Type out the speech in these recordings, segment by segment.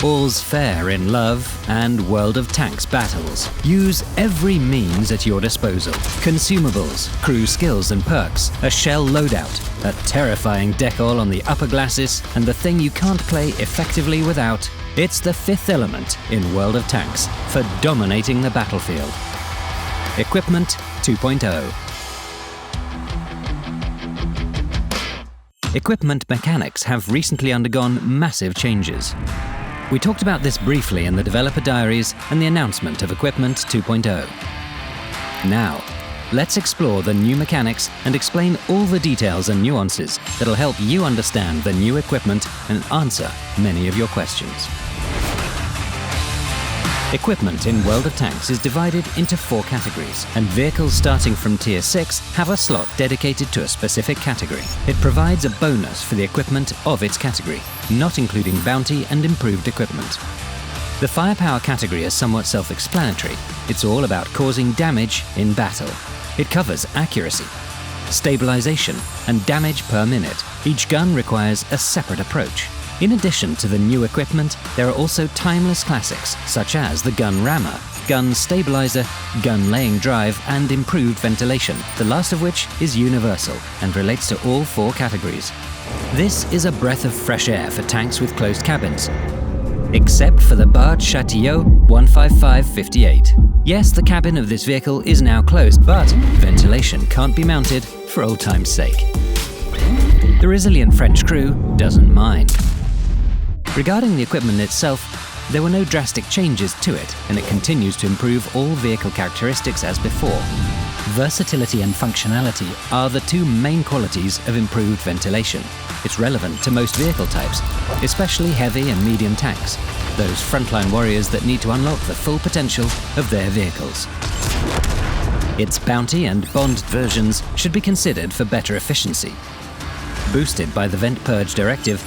All's fair in love and World of Tanks battles. Use every means at your disposal. Consumables, crew skills and perks, a shell loadout, a terrifying decal on the upper glacis, and the thing you can't play effectively without. It's the fifth element in World of Tanks for dominating the battlefield. Equipment 2.0. Equipment mechanics have recently undergone massive changes. We talked about this briefly in the developer diaries and the announcement of Equipment 2.0. Now, let's explore the new mechanics and explain all the details and nuances that'll help you understand the new equipment and answer many of your questions. Equipment in World of Tanks is divided into 4 categories, and vehicles starting from Tier 6 have a slot dedicated to a specific category. It provides a bonus for the equipment of its category, not including bounty and improved equipment. The firepower category is somewhat self-explanatory. It's all about causing damage in battle. It covers accuracy, stabilization, and damage per minute. Each gun requires a separate approach. In addition to the new equipment, there are also timeless classics such as the gun rammer, gun stabilizer, gun laying drive, and improved ventilation, the last of which is universal and relates to all 4 categories. This is a breath of fresh air for tanks with closed cabins, except for the Bat Chât SPG 15558. Yes, the cabin of this vehicle is now closed, but ventilation can't be mounted for old time's sake. The resilient French crew doesn't mind. Regarding the equipment itself, there were no drastic changes to it, and it continues to improve all vehicle characteristics as before. Versatility and functionality are the 2 main qualities of improved ventilation. It's relevant to most vehicle types, especially heavy and medium tanks, those frontline warriors that need to unlock the full potential of their vehicles. Its bounty and bond versions should be considered for better efficiency. Boosted by the Vent Purge directive,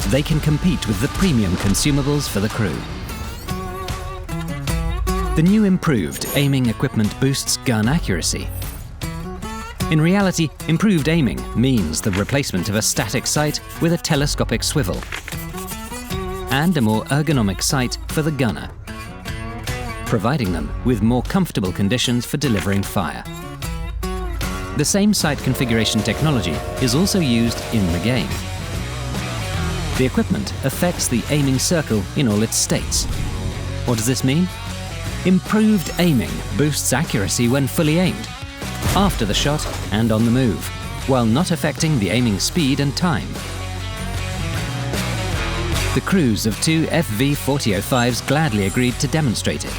they can compete with the premium consumables for the crew. The new improved aiming equipment boosts gun accuracy. In reality, improved aiming means the replacement of a static sight with a telescopic swivel and a more ergonomic sight for the gunner, providing them with more comfortable conditions for delivering fire. The same sight configuration technology is also used in the game. The equipment affects the aiming circle in all its states. What does this mean? Improved aiming boosts accuracy when fully aimed, after the shot and on the move, while not affecting the aiming speed and time. The crews of 2 FV4005s gladly agreed to demonstrate it.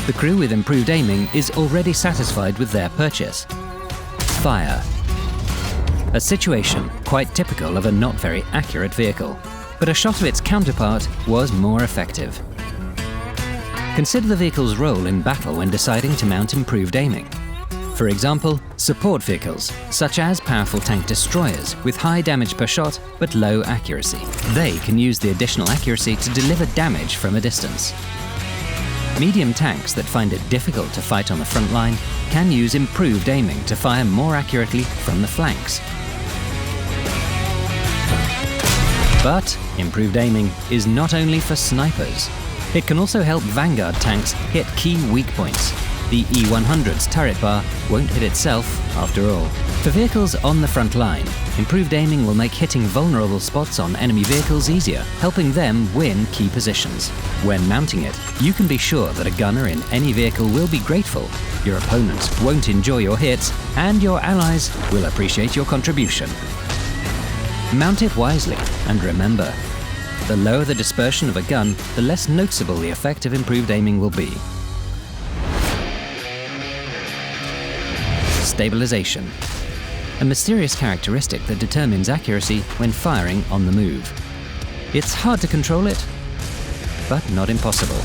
The crew with improved aiming is already satisfied with their purchase. Fire. A situation quite typical of a not very accurate vehicle, but a shot of its counterpart was more effective. Consider the vehicle's role in battle when deciding to mount improved aiming. For example, support vehicles, such as powerful tank destroyers with high damage per shot but low accuracy. They can use the additional accuracy to deliver damage from a distance. Medium tanks that find it difficult to fight on the front line can use improved aiming to fire more accurately from the flanks. But improved aiming is not only for snipers. It can also help Vanguard tanks hit key weak points. The E100's turret bar won't hit itself after all. For vehicles on the front line, improved aiming will make hitting vulnerable spots on enemy vehicles easier, helping them win key positions. When mounting it, you can be sure that a gunner in any vehicle will be grateful, your opponents won't enjoy your hits, and your allies will appreciate your contribution. Mount it wisely, and remember, the lower the dispersion of a gun, the less noticeable the effect of improved aiming will be. Stabilization. A mysterious characteristic that determines accuracy when firing on the move. It's hard to control it, but not impossible.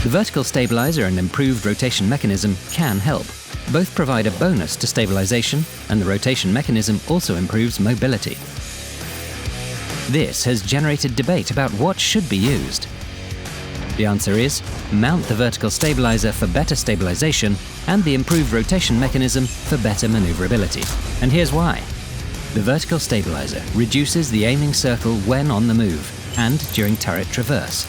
The vertical stabilizer and improved rotation mechanism can help. Both provide a bonus to stabilization, and the rotation mechanism also improves mobility. This has generated debate about what should be used. The answer is, mount the vertical stabilizer for better stabilization and the improved rotation mechanism for better maneuverability. And here's why. The vertical stabilizer reduces the aiming circle when on the move and during turret traverse.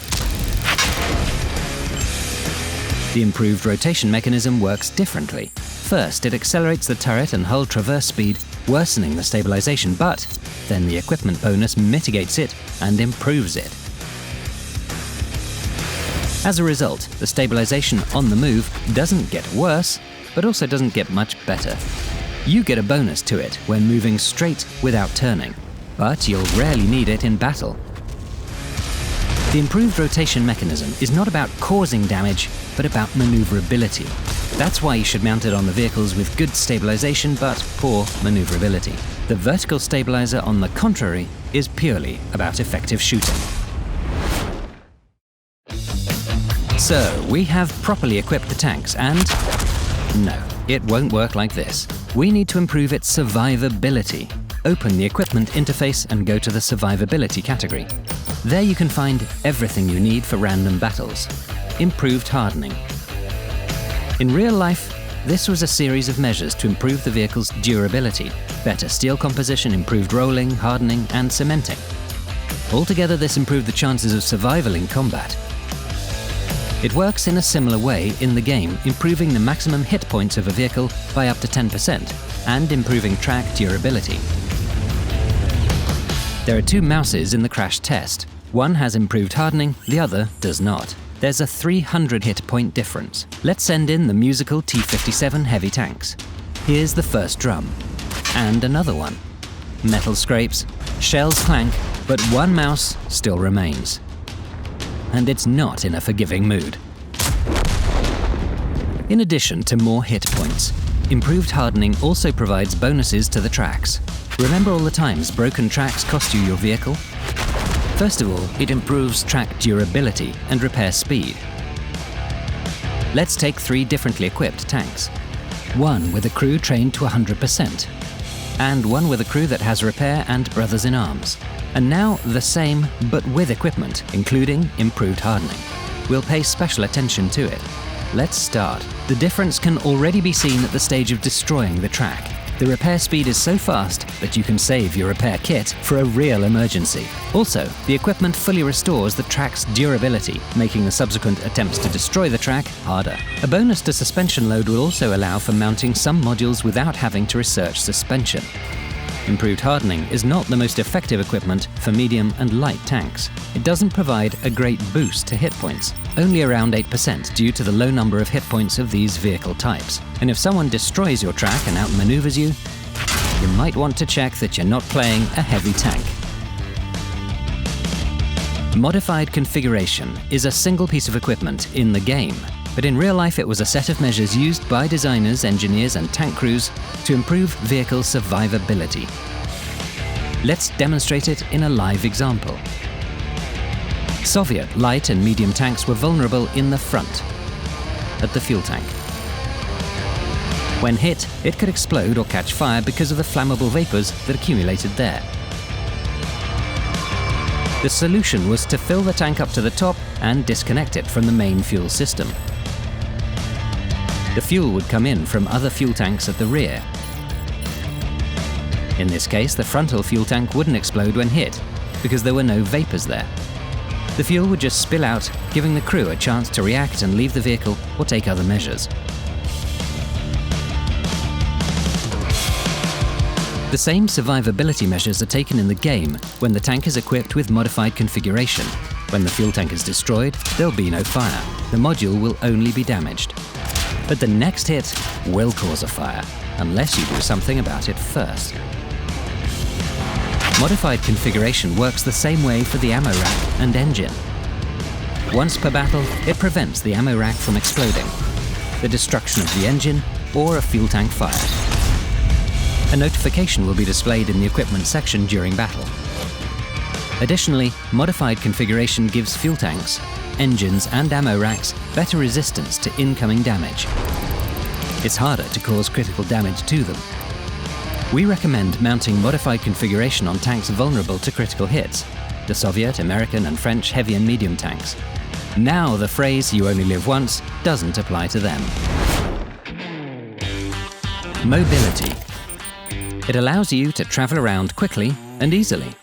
The improved rotation mechanism works differently. First, it accelerates the turret and hull traverse speed, worsening the stabilization, but then the equipment bonus mitigates it and improves it. As a result, the stabilization on the move doesn't get worse, but also doesn't get much better. You get a bonus to it when moving straight without turning, but you'll rarely need it in battle. The improved rotation mechanism is not about causing damage, but about maneuverability. That's why you should mount it on the vehicles with good stabilization but poor maneuverability. The vertical stabilizer, on the contrary, is purely about effective shooting. So, we have properly equipped the tanks and… no, it won't work like this. We need to improve its survivability. Open the equipment interface and go to the Survivability category. There you can find everything you need for random battles. Improved hardening. In real life, this was a series of measures to improve the vehicle's durability. Better steel composition, improved rolling, hardening, and cementing. Altogether, this improved the chances of survival in combat. It works in a similar way in the game, improving the maximum hit points of a vehicle by up to 10% and improving track durability. There are two mouses in the crash test. One has improved hardening, the other does not. There's a 300 hit point difference. Let's send in the musical T-57 heavy tanks. Here's the first drum. And another one. Metal scrapes, shells clank, but one mouse still remains. And it's not in a forgiving mood. In addition to more hit points, improved hardening also provides bonuses to the tracks. Remember all the times broken tracks cost you your vehicle? First of all, it improves track durability and repair speed. Let's take 3 differently equipped tanks. One with a crew trained to 100%, and one with a crew that has repair and brothers in arms. And now the same, but with equipment, including improved hardening. We'll pay special attention to it. Let's start. The difference can already be seen at the stage of destroying the track. The repair speed is so fast that you can save your repair kit for a real emergency. Also, the equipment fully restores the track's durability, making the subsequent attempts to destroy the track harder. A bonus to suspension load will also allow for mounting some modules without having to research suspension. Improved hardening is not the most effective equipment for medium and light tanks. It doesn't provide a great boost to hit points, only around 8% due to the low number of hit points of these vehicle types. And if someone destroys your track and outmaneuvers you, you might want to check that you're not playing a heavy tank. Modified configuration is a single piece of equipment in the game, but in real life it was a set of measures used by designers, engineers and tank crews to improve vehicle survivability. Let's demonstrate it in a live example. Soviet light and medium tanks were vulnerable in the front, at the fuel tank. When hit, it could explode or catch fire because of the flammable vapors that accumulated there. The solution was to fill the tank up to the top and disconnect it from the main fuel system. The fuel would come in from other fuel tanks at the rear. In this case, the frontal fuel tank wouldn't explode when hit, because there were no vapors there. The fuel would just spill out, giving the crew a chance to react and leave the vehicle or take other measures. The same survivability measures are taken in the game when the tank is equipped with modified configuration. When the fuel tank is destroyed, there'll be no fire. The module will only be damaged. But the next hit will cause a fire, unless you do something about it first. Modified configuration works the same way for the ammo rack and engine. Once per battle, it prevents the ammo rack from exploding, the destruction of the engine, or a fuel tank fire. A notification will be displayed in the equipment section during battle. Additionally, modified configuration gives fuel tanks, engines and ammo racks better resistance to incoming damage. It's harder to cause critical damage to them. We recommend mounting modified configuration on tanks vulnerable to critical hits, the Soviet, American and French heavy and medium tanks. Now the phrase "you only live once" doesn't apply to them. Mobility. It allows you to travel around quickly and easily.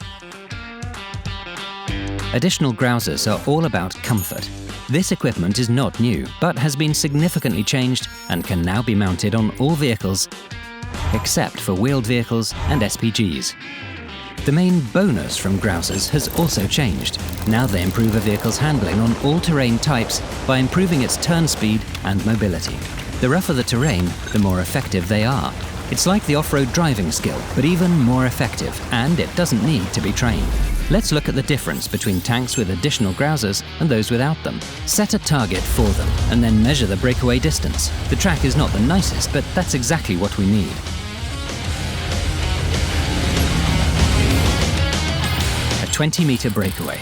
Additional grousers are all about comfort. This equipment is not new, but has been significantly changed and can now be mounted on all vehicles except for wheeled vehicles and SPGs. The main bonus from grousers has also changed. Now they improve a vehicle's handling on all terrain types by improving its turn speed and mobility. The rougher the terrain, the more effective they are. It's like the off-road driving skill, but even more effective, and it doesn't need to be trained. Let's look at the difference between tanks with additional grousers and those without them. Set a target for them, and then measure the breakaway distance. The track is not the nicest, but that's exactly what we need. A 20-meter breakaway.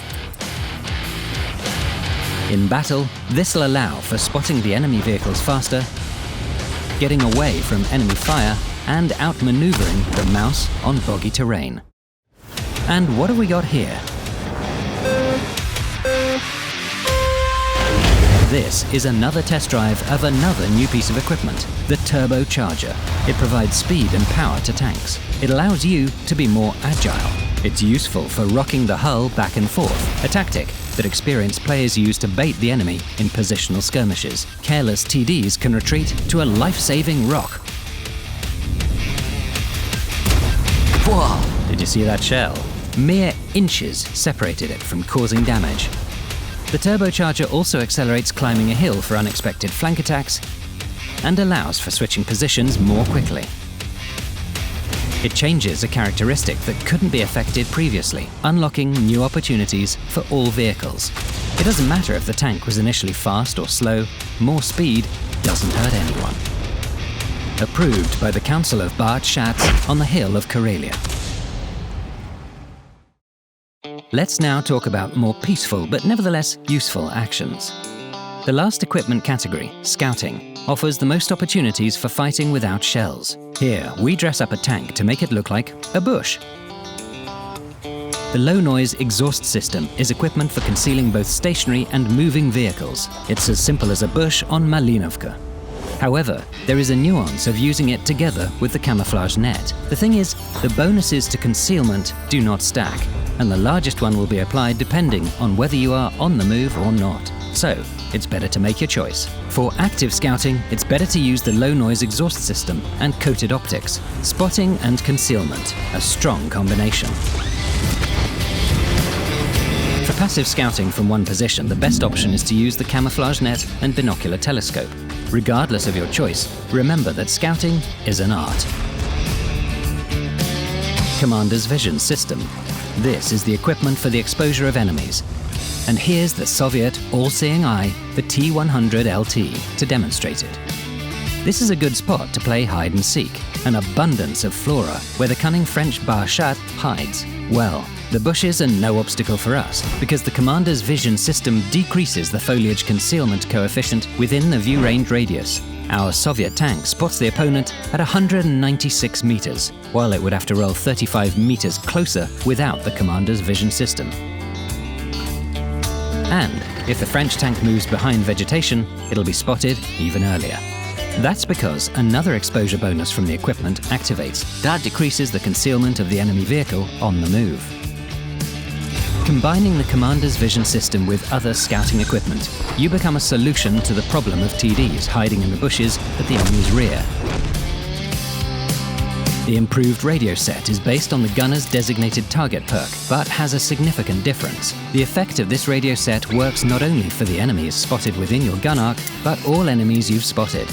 In battle, this will allow for spotting the enemy vehicles faster, getting away from enemy fire, and outmaneuvering the mouse on boggy terrain. And what have we got here? This is another test drive of another new piece of equipment, the turbocharger. It provides speed and power to tanks. It allows you to be more agile. It's useful for rocking the hull back and forth, a tactic that experienced players use to bait the enemy in positional skirmishes. Careless TDs can retreat to a life-saving rock. Whoa! Did you see that shell? Mere inches separated it from causing damage. The turbocharger also accelerates climbing a hill for unexpected flank attacks and allows for switching positions more quickly. It changes a characteristic that couldn't be affected previously, unlocking new opportunities for all vehicles. It doesn't matter if the tank was initially fast or slow, more speed doesn't hurt anyone. Approved by the Council of Bat Chât on the hill of Karelia. Let's now talk about more peaceful but nevertheless useful actions. The last equipment category, scouting, offers the most opportunities for fighting without shells. Here, we dress up a tank to make it look like a bush. The low-noise exhaust system is equipment for concealing both stationary and moving vehicles. It's as simple as a bush on Malinovka. However, there is a nuance of using it together with the camouflage net. The thing is, the bonuses to concealment do not stack, and the largest one will be applied depending on whether you are on the move or not. So, it's better to make your choice. For active scouting, it's better to use the low-noise exhaust system and coated optics. Spotting and concealment, a strong combination. For passive scouting from one position, the best option is to use the camouflage net and binocular telescope. Regardless of your choice, remember that scouting is an art. Commander's Vision System. This is the equipment for the exposure of enemies. And here's the Soviet all-seeing eye, the T-100LT, to demonstrate it. This is a good spot to play hide and seek, an abundance of flora where the cunning French Bat Chât hides. Well, the bushes are no obstacle for us, because the Commander's Vision System decreases the foliage concealment coefficient within the view range radius. Our Soviet tank spots the opponent at 196 meters, while it would have to roll 35 meters closer without the Commander's Vision System. And if the French tank moves behind vegetation, it'll be spotted even earlier. That's because another exposure bonus from the equipment activates. That decreases the concealment of the enemy vehicle on the move. Combining the Commander's Vision System with other scouting equipment, you become a solution to the problem of TDs hiding in the bushes at the enemy's rear. The improved radio set is based on the gunner's designated target perk, but has a significant difference. The effect of this radio set works not only for the enemies spotted within your gun arc, but all enemies you've spotted.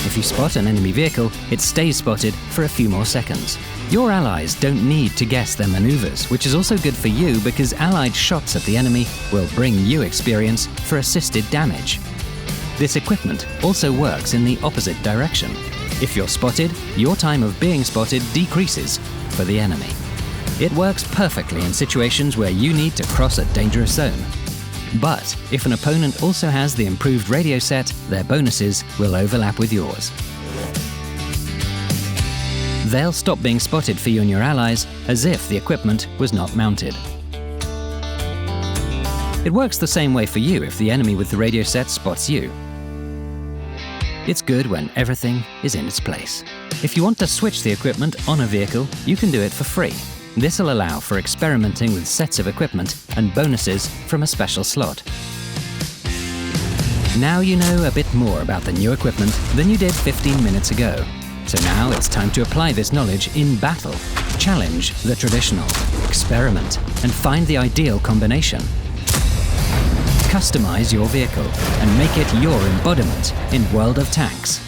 If you spot an enemy vehicle, it stays spotted for a few more seconds. Your allies don't need to guess their maneuvers, which is also good for you because allied shots at the enemy will bring you experience for assisted damage. This equipment also works in the opposite direction. If you're spotted, your time of being spotted decreases for the enemy. It works perfectly in situations where you need to cross a dangerous zone. But if an opponent also has the improved radio set, their bonuses will overlap with yours. They'll stop being spotted for you and your allies as if the equipment was not mounted. It works the same way for you if the enemy with the radio set spots you. It's good when everything is in its place. If you want to switch the equipment on a vehicle, you can do it for free. This will allow for experimenting with sets of equipment and bonuses from a special slot. Now you know a bit more about the new equipment than you did 15 minutes ago. So now it's time to apply this knowledge in battle. Challenge the traditional, experiment, and find the ideal combination. Customize your vehicle and make it your embodiment in World of Tanks.